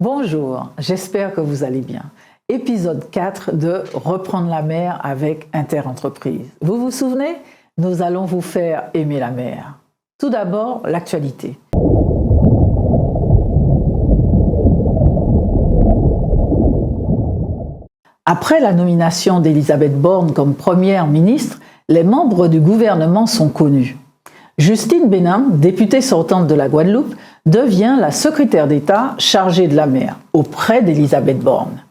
Bonjour, j'espère que vous allez bien. Épisode 4 de Reprendre la mer avec Interentreprise. Vous vous souvenez? Nous allons vous faire aimer la mer. Tout d'abord, l'actualité. Après la nomination d'Elisabeth Borne comme première ministre, les membres du gouvernement sont connus. Justine Benin, députée sortante de la Guadeloupe, devient la secrétaire d'État chargée de la mer, auprès d'Elisabeth Borne.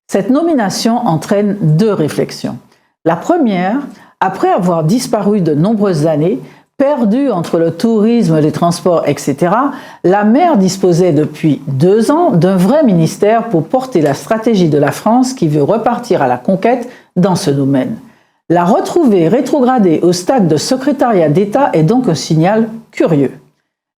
Cette nomination entraîne deux réflexions. La première, après avoir disparu de nombreuses années, perdue entre le tourisme, les transports, etc., la mer disposait depuis 2 ans d'un vrai ministère pour porter la stratégie de la France qui veut repartir à la conquête dans ce domaine. La retrouver rétrogradée au stade de secrétariat d'État est donc un signal curieux.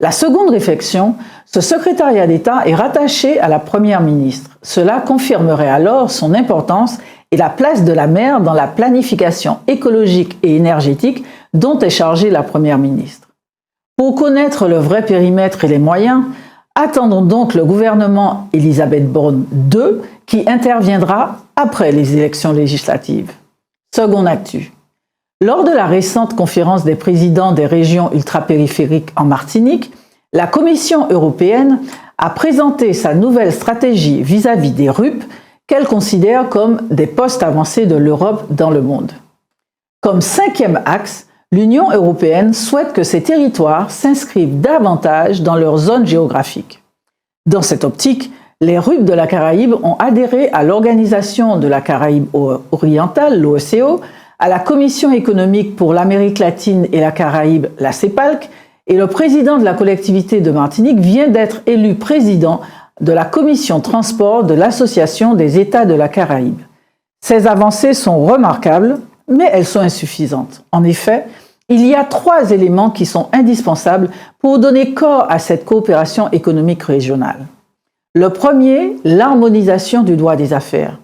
La seconde réflexion, ce secrétariat d'État est rattaché à la première ministre. Cela confirmerait alors son importance et la place de la mer dans la planification écologique et énergétique dont est chargée la première ministre. Pour connaître le vrai périmètre et les moyens, attendons donc le gouvernement Elisabeth Borne II qui interviendra après les élections législatives. Seconde actu. Lors de la récente conférence des présidents des régions ultrapériphériques en Martinique, la Commission européenne a présenté sa nouvelle stratégie vis-à-vis des RUP qu'elle considère comme des postes avancés de l'Europe dans le monde. Comme 5e axe, l'Union européenne souhaite que ces territoires s'inscrivent davantage dans leur zone géographique. Dans cette optique, les RUP de la Caraïbe ont adhéré à l'Organisation de la Caraïbe orientale, l'OCEO, à la Commission économique pour l'Amérique latine et la Caraïbe, la CEPALC, et le président de la collectivité de Martinique vient d'être élu président de la Commission transport de l'Association des États de la Caraïbe. Ces avancées sont remarquables, mais elles sont insuffisantes. En effet, il y a 3 éléments qui sont indispensables pour donner corps à cette coopération économique régionale. Le premier, l'harmonisation du droit des affaires.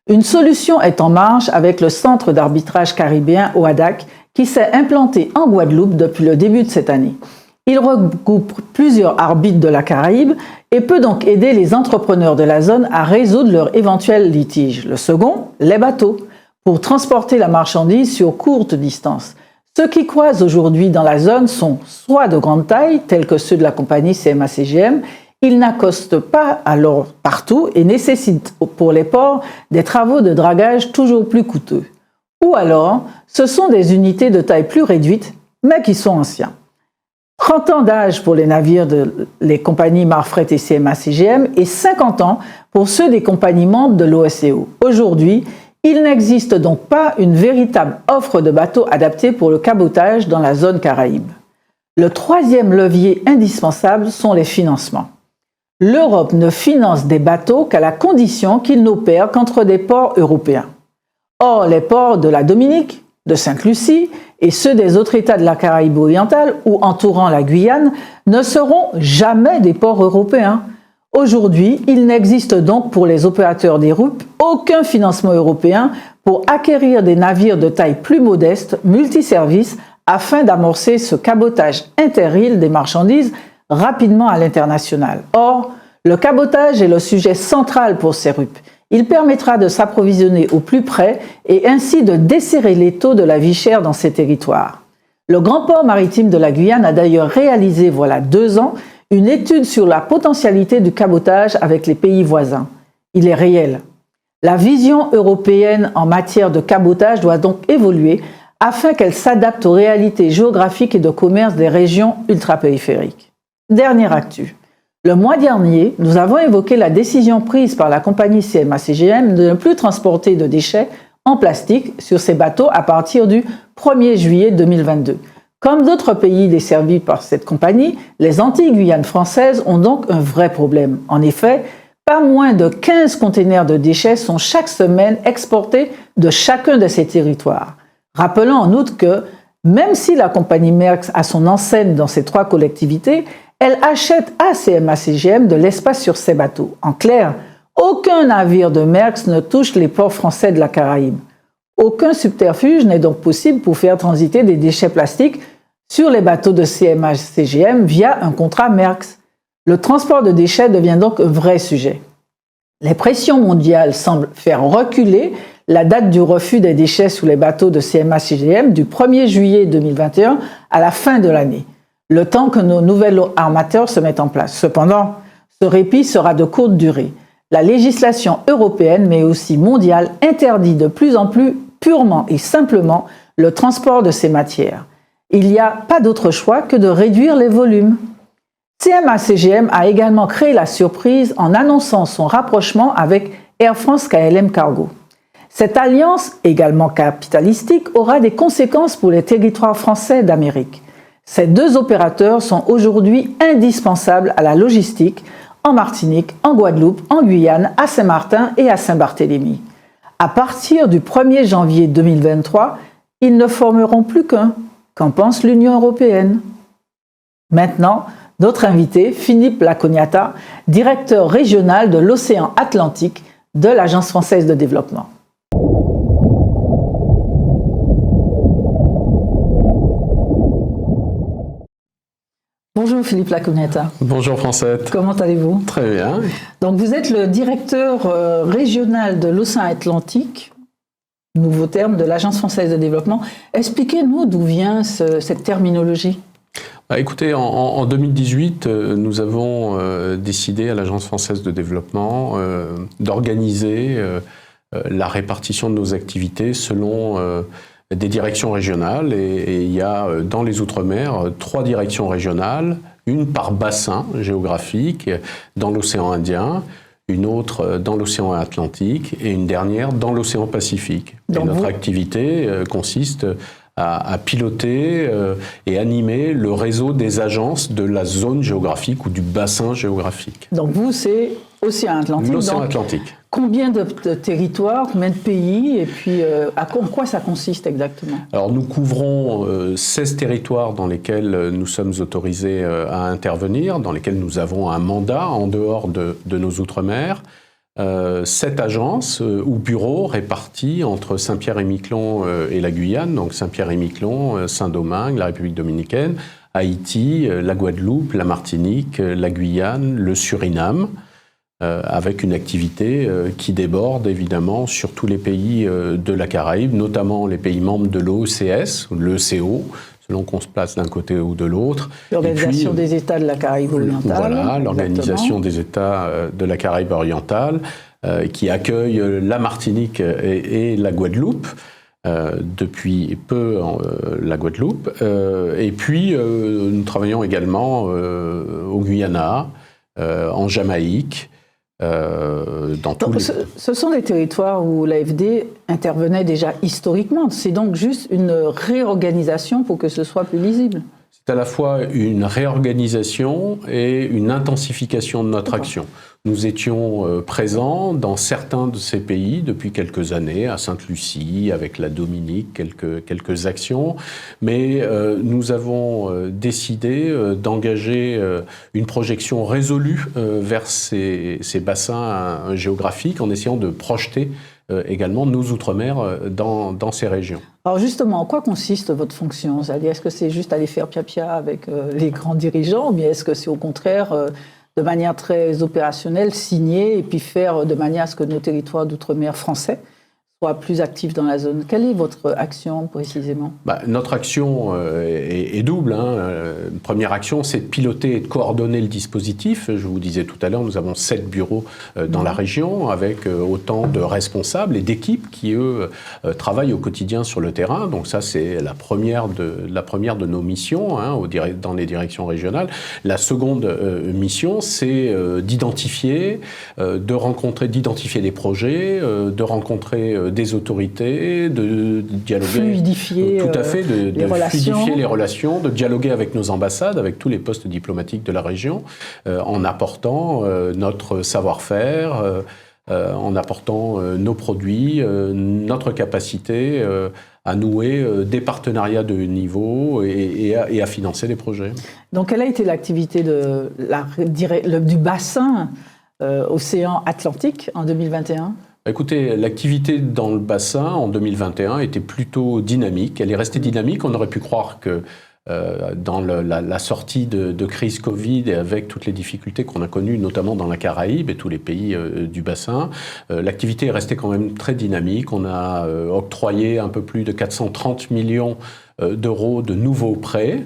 Une solution est en marche avec le Centre d'arbitrage caribéen OADAC qui s'est implanté en Guadeloupe depuis le début de cette année. Il regroupe plusieurs arbitres de la Caraïbe et peut donc aider les entrepreneurs de la zone à résoudre leurs éventuels litiges. Le second, les bateaux, pour transporter la marchandise sur courte distance. Ceux qui croisent aujourd'hui dans la zone sont soit de grande taille, tels que ceux de la compagnie CMA-CGM, ils n'accostent pas alors partout et nécessitent pour les ports des travaux de dragage toujours plus coûteux. Ou alors, ce sont des unités de taille plus réduite, mais qui sont anciens. 30 ans d'âge pour les navires les compagnies Marfret et CMA-CGM et 50 ans pour ceux des compagnies membres de l'OCEO. Aujourd'hui, il n'existe donc pas une véritable offre de bateaux adaptés pour le cabotage dans la zone Caraïbe. Le troisième levier indispensable sont les financements. L'Europe ne finance des bateaux qu'à la condition qu'ils n'opèrent qu'entre des ports européens. Or, les ports de la Dominique, de Sainte-Lucie et ceux des autres États de la Caraïbe orientale ou entourant la Guyane ne seront jamais des ports européens. Aujourd'hui, il n'existe donc pour les opérateurs des RUP aucun financement européen pour acquérir des navires de taille plus modeste, multiservices, afin d'amorcer ce cabotage inter-îles des marchandises rapidement à l'international. Or, le cabotage est le sujet central pour ces RUP. Il permettra de s'approvisionner au plus près et ainsi de desserrer l'étau de la vie chère dans ces territoires. Le Grand Port maritime de la Guyane a d'ailleurs réalisé, voilà 2 ans, une étude sur la potentialité du cabotage avec les pays voisins. Il est réel. La vision européenne en matière de cabotage doit donc évoluer afin qu'elle s'adapte aux réalités géographiques et de commerce des régions ultrapériphériques. Dernière actu. Le mois dernier, nous avons évoqué la décision prise par la compagnie CMA-CGM de ne plus transporter de déchets en plastique sur ses bateaux à partir du 1er juillet 2022. Comme d'autres pays desservis par cette compagnie, les Antilles-Guyane françaises ont donc un vrai problème. En effet, pas moins de 15 containers de déchets sont chaque semaine exportés de chacun de ces territoires. Rappelons en outre que, même si la compagnie Maersk a son enseigne dans ces 3 collectivités, elle achète à CMA-CGM de l'espace sur ses bateaux. En clair, aucun navire de Maersk ne touche les ports français de la Caraïbe. Aucun subterfuge n'est donc possible pour faire transiter des déchets plastiques sur les bateaux de CMA-CGM via un contrat Maersk. Le transport de déchets devient donc un vrai sujet. Les pressions mondiales semblent faire reculer la date du refus des déchets sous les bateaux de CMA-CGM du 1er juillet 2021 à la fin de l'année, le temps que nos nouvelles armateurs se mettent en place. Cependant, ce répit sera de courte durée. La législation européenne, mais aussi mondiale, interdit de plus en plus purement et simplement le transport de ces matières. Il n'y a pas d'autre choix que de réduire les volumes. CMA-CGM a également créé la surprise en annonçant son rapprochement avec Air France-KLM Cargo. Cette alliance, également capitalistique, aura des conséquences pour les territoires français d'Amérique. Ces deux opérateurs sont aujourd'hui indispensables à la logistique en Martinique, en Guadeloupe, en Guyane, à Saint-Martin et à Saint-Barthélemy. À partir du 1er janvier 2023, ils ne formeront plus qu'un. Qu'en pense l'Union européenne? Maintenant, notre invité, Philippe Lacognata, directeur régional de l'océan Atlantique de l'Agence française de développement. Bonjour Philippe Lacognata. Bonjour Francette. Comment allez-vous? Très bien. Donc vous êtes le directeur régional de l'océan Atlantique, nouveau terme de l'Agence française de développement. Expliquez-nous d'où vient cette terminologie. Écoutez, en 2018, nous avons décidé à l'Agence française de développement d'organiser la répartition de nos activités selon des directions régionales. Et il y a dans les Outre-mer 3 directions régionales, une par bassin géographique dans l'océan Indien, une autre dans l'océan Atlantique et une dernière dans l'océan Pacifique. Et notre activité consiste à piloter et animer le réseau des agences de la zone géographique ou du bassin géographique. Donc vous, c'est Océan Atlantique. L'océan Atlantique. Combien de territoires, combien de pays, et puis en quoi ça consiste exactement? Alors nous couvrons 16 territoires dans lesquels nous sommes autorisés à intervenir, dans lesquels nous avons un mandat en dehors de nos Outre-mer. 7 agences ou bureaux répartis entre Saint-Pierre-et-Miquelon et la Guyane, donc Saint-Pierre-et-Miquelon, Saint-Domingue, la République dominicaine, Haïti, la Guadeloupe, la Martinique, la Guyane, le Suriname, avec une activité qui déborde évidemment sur tous les pays de la Caraïbe, notamment les pays membres de l'OCS, l'ECO, selon qu'on se place d'un côté ou de l'autre. L'Organisation des États de la Caraïbe orientale. Voilà, l'Organisation des États de la Caraïbe orientale, qui accueille la Martinique et la Guadeloupe, depuis peu la Guadeloupe. Et puis, nous travaillons également au Guyana, en Jamaïque, Ce sont des territoires où l'AFD intervenait déjà historiquement. C'est donc juste une réorganisation pour que ce soit plus lisible. C'est à la fois une réorganisation et une intensification de notre action. Nous étions présents dans certains de ces pays depuis quelques années, à Sainte-Lucie, avec la Dominique, quelques actions, mais nous avons décidé d'engager une projection résolue vers ces bassins géographiques en essayant de projeter également nos Outre-mer dans ces régions. Alors justement, en quoi consiste votre fonction? C'est-à-dire, est-ce que c'est juste aller faire pia-pia avec les grands dirigeants, ou bien est-ce que c'est au contraire, de manière très opérationnelle, signer et puis faire de manière à ce que nos territoires d'outre-mer français soient plus actifs dans la zone? Quelle est votre action précisément? Notre action est double. Première action, c'est de piloter et de coordonner le dispositif. Je vous disais tout à l'heure, nous avons 7 bureaux dans la région avec autant de responsables et d'équipes qui, eux, travaillent au quotidien sur le terrain. Donc ça, c'est la première de nos missions dans les directions régionales. La seconde mission, c'est d'identifier, d'identifier des projets, de rencontrer des autorités, de dialoguer, fluidifier, tout à fait, de fluidifier les relations, de dialoguer avec nos ambassades, avec tous les postes diplomatiques de la région, en apportant notre savoir-faire, en apportant nos produits, notre capacité à nouer des partenariats de haut niveau et à financer des projets. Donc, quelle a été l'activité du bassin Océan Atlantique en 2021 ? Écoutez, l'activité dans le bassin en 2021 était plutôt dynamique. Elle est restée dynamique. On aurait pu croire que dans la sortie de crise Covid et avec toutes les difficultés qu'on a connues, notamment dans la Caraïbe et tous les pays du bassin, l'activité est restée quand même très dynamique. On a octroyé un peu plus de 430 millions d'euros de nouveaux prêts.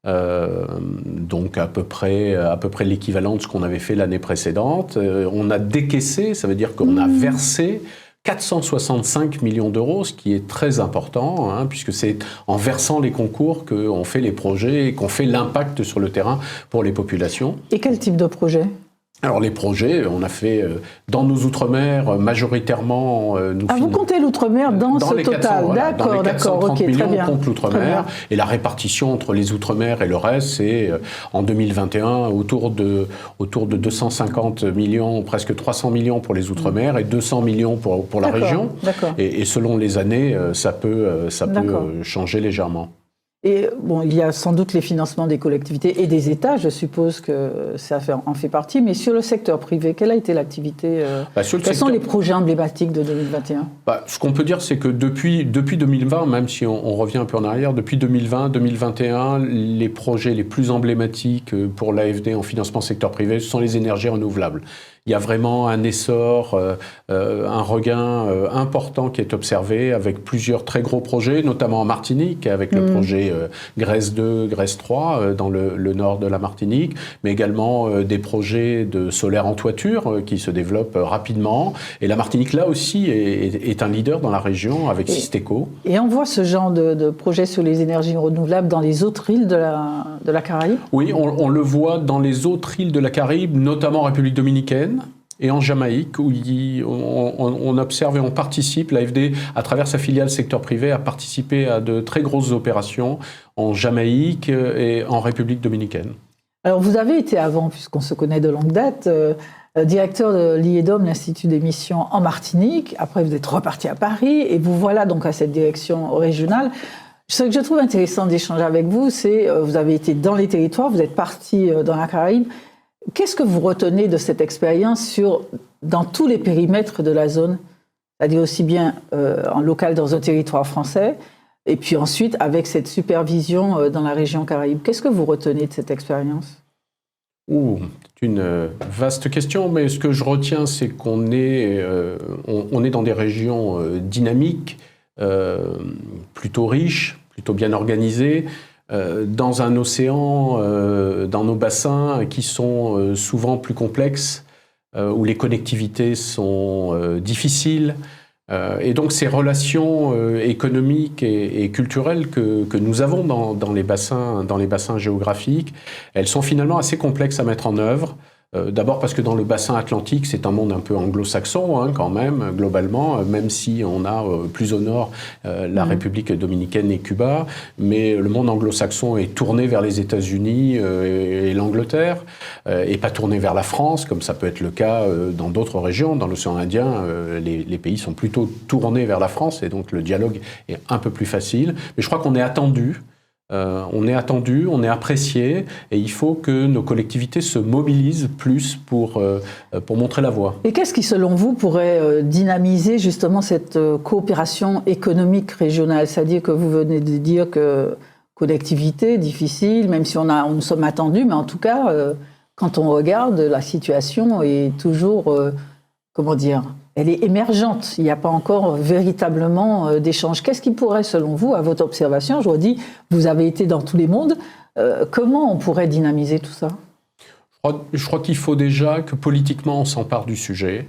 Donc à peu près l'équivalent de ce qu'on avait fait l'année précédente. On a décaissé, ça veut dire qu'on a versé 465 millions d'euros, ce qui est très important, puisque c'est en versant les concours qu'on fait les projets et qu'on fait l'impact sur le terrain pour les populations. Et quel type de projet ? Alors les projets, on a fait dans nos outre-mer majoritairement. Vous comptez l'outre-mer dans ce total, voilà, d'accord, ok, millions, très bien. On compte l'outre-mer et la répartition entre les outre-mer et le reste, c'est en 2021 autour de 250 millions, presque 300 millions pour les outre-mer et 200 millions pour la région. Et selon les années, ça peut changer légèrement. Et bon, il y a sans doute les financements des collectivités et des États, je suppose que ça en fait partie, mais sur le secteur privé, quelle a été l'activité quels sont les projets emblématiques de 2021 ? Ce qu'on peut dire, c'est que depuis 2020, même si on revient un peu en arrière, depuis 2020-2021, les projets les plus emblématiques pour l'AFD en financement secteur privé, ce sont les énergies renouvelables. Il y a vraiment un essor, un regain important qui est observé avec plusieurs très gros projets, notamment en Martinique, avec le projet Grèce 2, Grèce 3 dans le nord de la Martinique, mais également des projets de solaire en toiture qui se développent rapidement. Et la Martinique, là aussi, est un leader dans la région avec Systeco. Et on voit ce genre de projet sur les énergies renouvelables dans les autres îles de la Caraïbe ? Oui, on le voit dans les autres îles de la Caraïbe, notamment en République dominicaine. Et en Jamaïque, où on observe et on participe, l'AFD, à travers sa filiale secteur privé, a participé à de très grosses opérations en Jamaïque et en République dominicaine. Alors vous avez été avant, puisqu'on se connaît de longue date, directeur de l'IEDOM, l'Institut des missions en Martinique. Après, vous êtes reparti à Paris et vous voilà donc à cette direction régionale. Ce que je trouve intéressant d'échanger avec vous, c'est vous avez été dans les territoires, vous êtes parti dans la Caraïbe. Qu'est-ce que vous retenez de cette expérience dans tous les périmètres de la zone, c'est-à-dire aussi bien en local dans un territoire français, et puis ensuite avec cette supervision dans la région Caraïbe? Qu'est-ce que vous retenez de cette expérience? C'est une vaste question, mais ce que je retiens, c'est qu'on est dans des régions dynamiques, plutôt riches, plutôt bien organisées, dans un océan, dans nos bassins qui sont souvent plus complexes, où les connectivités sont difficiles. Et donc ces relations économiques et culturelles que nous avons dans les bassins géographiques, elles sont finalement assez complexes à mettre en œuvre. D'abord parce que dans le bassin atlantique, c'est un monde un peu anglo-saxon quand même, globalement, même si on a plus au nord la République dominicaine et Cuba, mais le monde anglo-saxon est tourné vers les États-Unis et l'Angleterre, et pas tourné vers la France, comme ça peut être le cas dans d'autres régions. Dans l'océan Indien, les pays sont plutôt tournés vers la France, et donc le dialogue est un peu plus facile. Mais je crois qu'on est attendu. On est apprécié, et il faut que nos collectivités se mobilisent plus pour montrer la voie. Et qu'est-ce qui, selon vous, pourrait dynamiser justement cette coopération économique régionale? C'est-à-dire que vous venez de dire que collectivité difficile, même si nous sommes attendus, mais en tout cas, quand on regarde, la situation est toujours, elle est émergente. Il n'y a pas encore véritablement d'échange. Qu'est-ce qui pourrait, selon vous, à votre observation, je vous dis, vous avez été dans tous les mondes, comment on pourrait dynamiser tout ça? Je crois qu'il faut déjà que politiquement on s'empare du sujet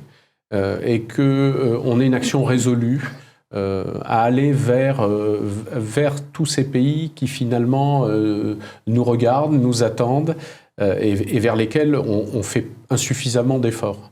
et qu'on ait une action résolue à aller vers tous ces pays qui finalement nous regardent, nous attendent et vers lesquels on fait insuffisamment d'efforts.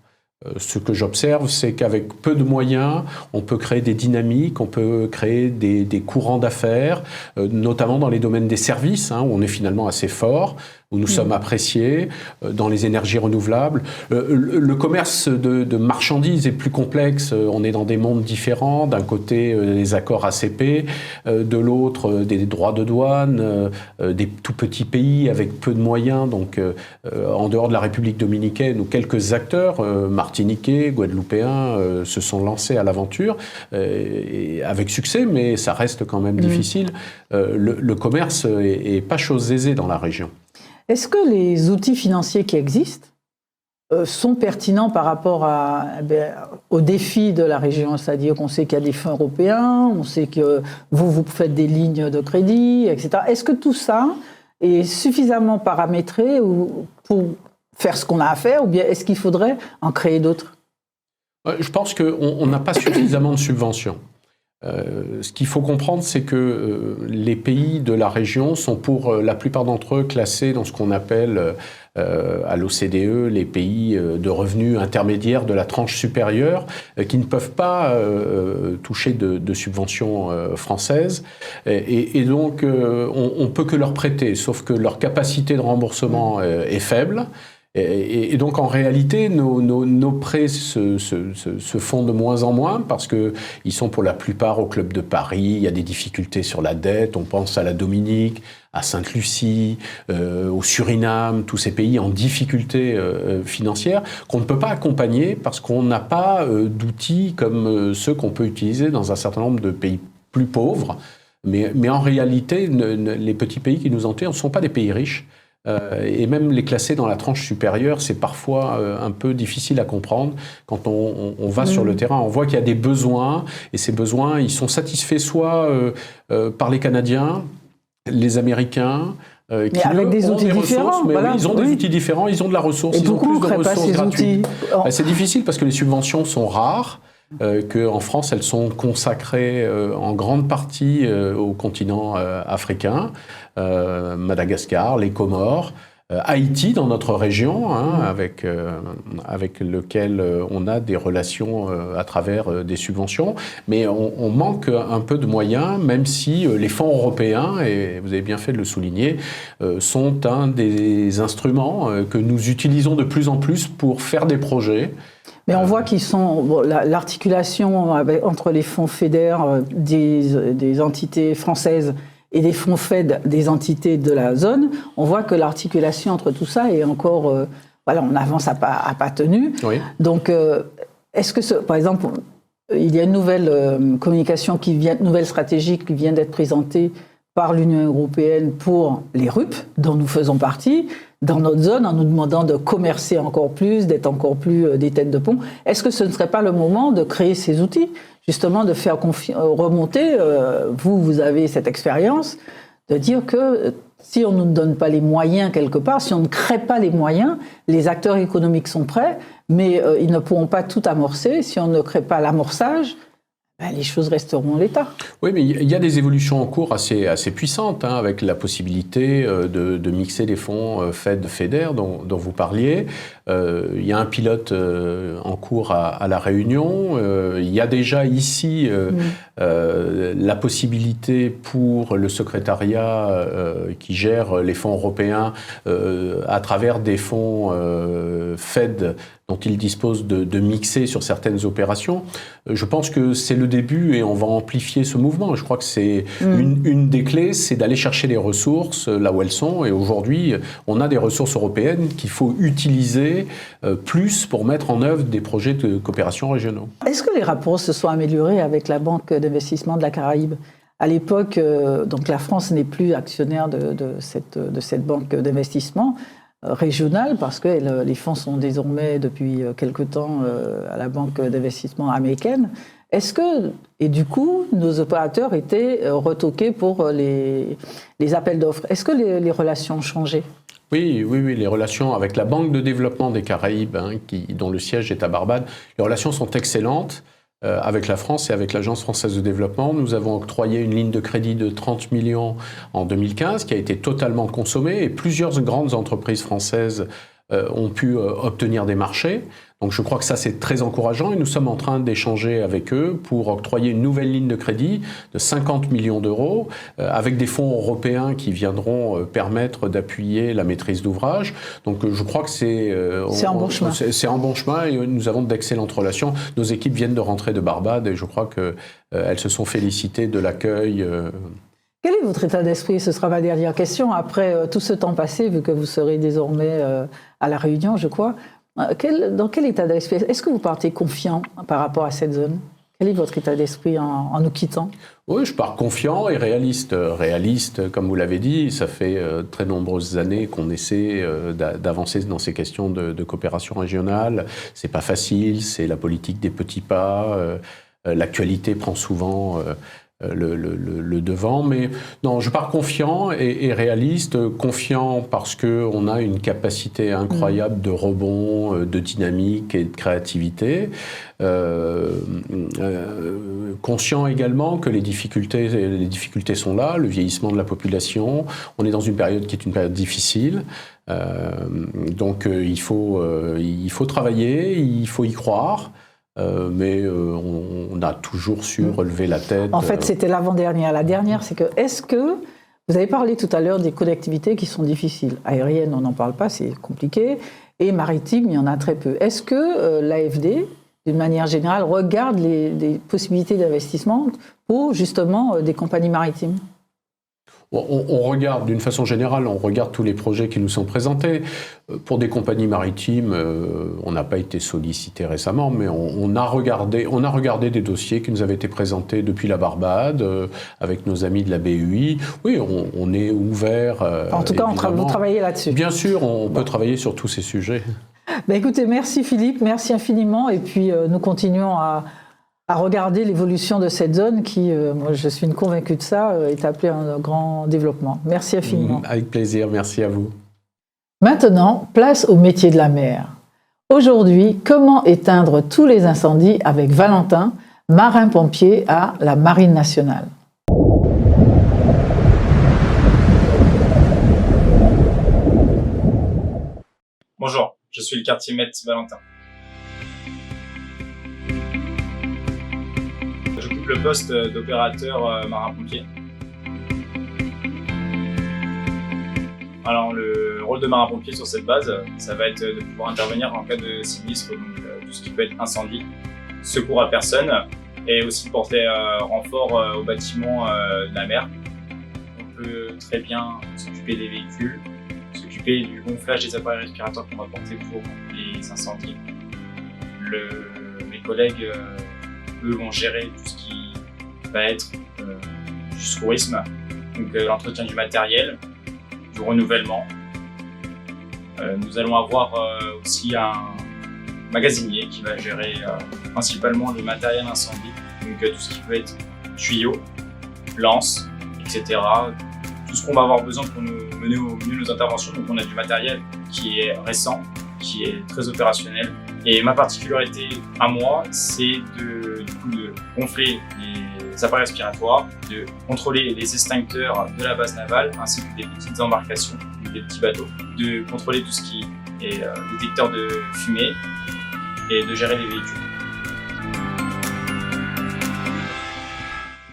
Ce que j'observe, c'est qu'avec peu de moyens, on peut créer des dynamiques, on peut créer des courants d'affaires, notamment dans les domaines des services, où on est finalement assez fort. où nous sommes appréciés, dans les énergies renouvelables. Le commerce de marchandises est plus complexe. On est dans des mondes différents. D'un côté, les accords ACP, de l'autre, des droits de douane, des tout petits pays avec peu de moyens. Donc, en dehors de la République dominicaine, où quelques acteurs, martiniquais, guadeloupéens, se sont lancés à l'aventure, et avec succès, mais ça reste quand même difficile. Le commerce est pas chose aisée dans la région. Est-ce que les outils financiers qui existent sont pertinents par rapport aux défis de la région? C'est-à-dire qu'on sait qu'il y a des fonds européens, on sait que vous faites des lignes de crédit, etc. Est-ce que tout ça est suffisamment paramétré pour faire ce qu'on a à faire, ou bien est-ce qu'il faudrait en créer d'autres? Je pense qu'on n'a pas suffisamment de subventions. Ce qu'il faut comprendre, c'est que les pays de la région sont pour la plupart d'entre eux classés dans ce qu'on appelle à l'OCDE les pays de revenus intermédiaires de la tranche supérieure qui ne peuvent pas toucher de subventions françaises. Et donc, on ne peut que leur prêter, sauf que leur capacité de remboursement est faible. Et donc, en réalité, nos prêts se font de moins en moins parce qu'ils sont pour la plupart au Club de Paris. Il y a des difficultés sur la dette. On pense à la Dominique, à Sainte-Lucie, au Suriname, tous ces pays en difficulté financière qu'on ne peut pas accompagner parce qu'on n'a pas d'outils comme ceux qu'on peut utiliser dans un certain nombre de pays plus pauvres. Mais en réalité, les petits pays qui nous entourent ne sont pas des pays riches. Et même les classer dans la tranche supérieure, c'est parfois un peu difficile à comprendre. Quand on va sur le terrain, on voit qu'il y a des besoins, et ces besoins, ils sont satisfaits soit par les Canadiens, les Américains, qui avec des outils différents. Voilà. Ils ont des outils différents, ils ont de la ressource, ils ont plus de ressources gratuites. C'est difficile parce que les subventions sont rares. Qu'en France, elles sont consacrées en grande partie au continent africain, Madagascar, les Comores, Haïti dans notre région, avec lequel on a des relations à travers des subventions, mais on manque un peu de moyens, même si les fonds européens, et vous avez bien fait de le souligner, sont un des instruments que nous utilisons de plus en plus pour faire des projets. Mais on voit qu'ils sont l'articulation entre les fonds FEDER des entités françaises et des fonds FED des entités de la zone. On voit que l'articulation entre tout ça est encore, on avance à pas tenu. Oui. Donc, est-ce que, par exemple, il y a une nouvelle communication nouvelle stratégie qui vient d'être présentée par l'Union européenne pour les RUP, dont nous faisons partie, dans notre zone, en nous demandant de commercer encore plus, d'être encore plus des têtes de pont. Est-ce que ce ne serait pas le moment de créer ces outils, justement de faire remonter, vous avez cette expérience, de dire que si on ne nous donne pas les moyens quelque part, si on ne crée pas les moyens, les acteurs économiques sont prêts, mais ils ne pourront pas tout amorcer. Si on ne crée pas l'amorçage, les choses resteront en l'état. Oui, mais il y a des évolutions en cours assez puissantes, avec la possibilité de mixer les fonds FED-FEDER dont vous parliez. Il y a un pilote en cours à La Réunion. Il y a déjà ici la possibilité pour le secrétariat qui gère les fonds européens à travers des fonds FED dont il dispose de mixer sur certaines opérations. Je pense que c'est le début et on va amplifier ce mouvement. Je crois que c'est une des clés, c'est d'aller chercher les ressources là où elles sont. Et aujourd'hui, on a des ressources européennes qu'il faut utiliser plus pour mettre en œuvre des projets de coopération régionaux. Est-ce que les rapports se sont améliorés avec la Banque d'investissement de la Caraïbe ? À l'époque, donc la France n'est plus actionnaire de cette banque d'investissement régionale parce que les fonds sont désormais depuis quelque temps à la banque d'investissement américaine. Est-ce que, et du coup, nos opérateurs étaient retoqués pour les appels d'offres? Est-ce que les relations ont changé? Oui, les relations avec la Banque de développement des Caraïbes, dont le siège est à Barbade, les relations sont excellentes. Avec la France et avec l'Agence française de développement. Nous avons octroyé une ligne de crédit de 30 millions en 2015 qui a été totalement consommée et plusieurs grandes entreprises françaises ont pu obtenir des marchés. Donc je crois que ça c'est très encourageant et nous sommes en train d'échanger avec eux pour octroyer une nouvelle ligne de crédit de 50 millions d'euros avec des fonds européens qui viendront permettre d'appuyer la maîtrise d'ouvrage. Donc je crois que c'est en bon chemin. C'est en bon chemin et nous avons d'excellentes relations. Nos équipes viennent de rentrer de Barbade et je crois qu'elles se sont félicitées de l'accueil. Quel est votre état d'esprit? Ce sera ma dernière question. Après tout ce temps passé, vu que vous serez désormais à La Réunion, je crois, dans quel état d'esprit? Est-ce que vous partez confiant par rapport à cette zone? Quel est votre état d'esprit en nous quittant? Oui, je pars confiant et réaliste. Réaliste, comme vous l'avez dit, ça fait très nombreuses années qu'on essaie d'avancer dans ces questions de coopération régionale. C'est pas facile, c'est la politique des petits pas. L'actualité prend souvent le devant, mais non, je pars confiant et réaliste. Confiant parce qu'on a une capacité incroyable de rebond, de dynamique et de créativité. Conscient également que les difficultés sont là, le vieillissement de la population. On est dans une période qui est une période difficile. Donc il faut travailler, il faut y croire. Mais on a toujours su relever la tête. En fait, c'était l'avant-dernière. La dernière, c'est que, est-ce que, vous avez parlé tout à l'heure des connectivités qui sont difficiles. Aériennes, on n'en parle pas, c'est compliqué. Et maritimes, il y en a très peu. Est-ce que l'AFD, d'une manière générale, regarde des possibilités d'investissement pour, justement, des compagnies maritimes ? On regarde, d'une façon générale, on regarde tous les projets qui nous sont présentés. Pour des compagnies maritimes, on n'a pas été sollicité récemment, mais on a regardé des dossiers qui nous avaient été présentés depuis la Barbade, avec nos amis de la BUI. Oui, on est ouvert. En tout cas, vous travaillez là-dessus. Bien sûr, on peut travailler sur tous ces sujets. Écoutez, merci Philippe, merci infiniment. Et puis, nous continuons à regarder l'évolution de cette zone qui, moi je suis convaincue de ça, est appelée à un grand développement. Merci infiniment. Avec plaisir, merci à vous. Maintenant, place au métier de la mer. Aujourd'hui, comment éteindre tous les incendies avec Valentin, marin-pompier à la Marine nationale. Bonjour, je suis le quartier-maître Valentin. J'occupe le poste d'opérateur marin-pompier. Alors le rôle de marin-pompier sur cette base, ça va être de pouvoir intervenir en cas de sinistre, donc tout ce qui peut être incendie, secours à personne et aussi porter renfort aux bâtiments de la mer. On peut très bien s'occuper des véhicules, s'occuper du gonflage des appareils respirateurs qu'on va porter pour les incendies. Mes collègues eux vont gérer tout ce qui va être du secourisme, donc l'entretien du matériel, du renouvellement. Nous allons avoir aussi un magasinier qui va gérer principalement le matériel incendie, donc tout ce qui peut être tuyaux, lances, etc. Tout ce qu'on va avoir besoin pour nous mener au mieux nos interventions. Donc on a du matériel qui est récent, qui est très opérationnel. Et ma particularité à moi, c'est de gonfler les appareils respiratoires, de contrôler les extincteurs de la base navale ainsi que des petites embarcations, des petits bateaux, de contrôler tout ce qui est détecteur de fumée et de gérer les véhicules.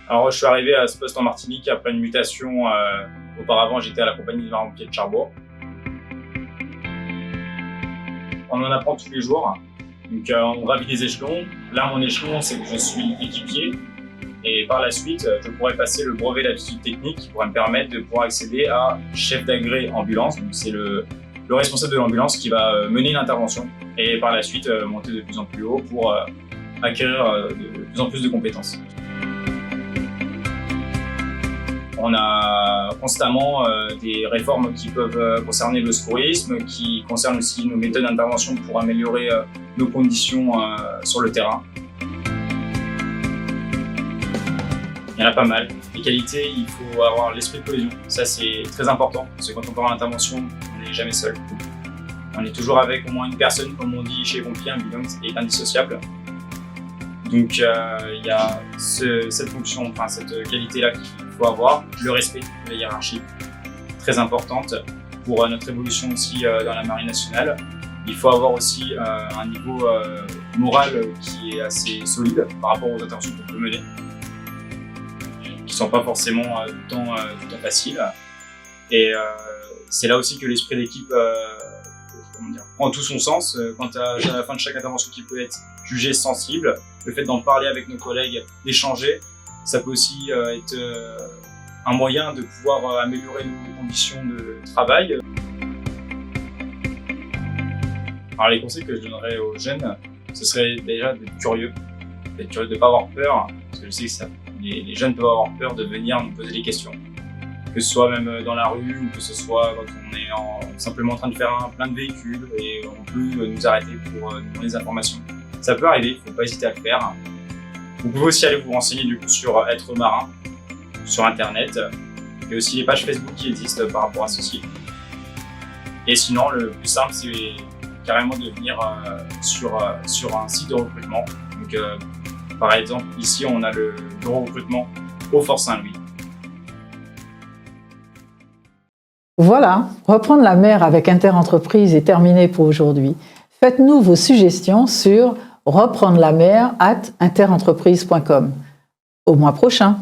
Alors je suis arrivé à ce poste en Martinique après une mutation. Auparavant j'étais à la compagnie de marins-pompiers de Cherbourg. On en apprend tous les jours, donc on gravit des échelons. Là mon échelon c'est que je suis équipier et par la suite je pourrais passer le brevet d'aptitude technique qui pourrait me permettre de pouvoir accéder à chef d'agré ambulance. Donc c'est le responsable de l'ambulance qui va mener l'intervention et par la suite monter de plus en plus haut pour acquérir de plus en plus de compétences. On a constamment des réformes qui peuvent concerner le secourisme, qui concernent aussi nos méthodes d'intervention pour améliorer nos conditions sur le terrain. Il y en a pas mal. Les qualités, il faut avoir l'esprit de cohésion. Ça, c'est très important, parce que quand on part en intervention, on n'est jamais seul. On est toujours avec au moins une personne, comme on dit chez les pompiers, un binôme est indissociable. Donc, il y a cette fonction, enfin cette qualité-là qu'il faut avoir, le respect de la hiérarchie, très importante pour notre évolution aussi dans la Marine nationale. Il faut avoir aussi un niveau moral qui est assez solide par rapport aux interventions qu'on peut mener, qui sont pas forcément tout le temps faciles. Et c'est là aussi que l'esprit d'équipe prend tout son sens. Quand à la fin de chaque intervention qui peut être jugée sensible, le fait d'en parler avec nos collègues, d'échanger, ça peut aussi être un moyen de pouvoir améliorer nos conditions de travail. Alors les conseils que je donnerais aux jeunes, ce serait déjà d'être curieux de ne pas avoir peur, parce que je sais que les jeunes peuvent avoir peur de venir nous poser des questions. Que ce soit même dans la rue ou que ce soit quand on est simplement en train de faire plein de véhicules et on peut nous arrêter pour nous demander des informations. Ça peut arriver, il ne faut pas hésiter à le faire. Vous pouvez aussi aller vous renseigner du coup sur Être marin, sur internet. Il y a aussi les pages Facebook qui existent par rapport à ceci. Et sinon, le plus simple, c'est carrément de venir sur un site de recrutement. Donc, par exemple, ici, on a le bureau recrutement au Fort Saint-Louis. Voilà, reprendre la mer avec Interentreprise est terminé pour aujourd'hui. Faites-nous vos suggestions sur reprendre la mer @interentreprise.com. Au mois prochain.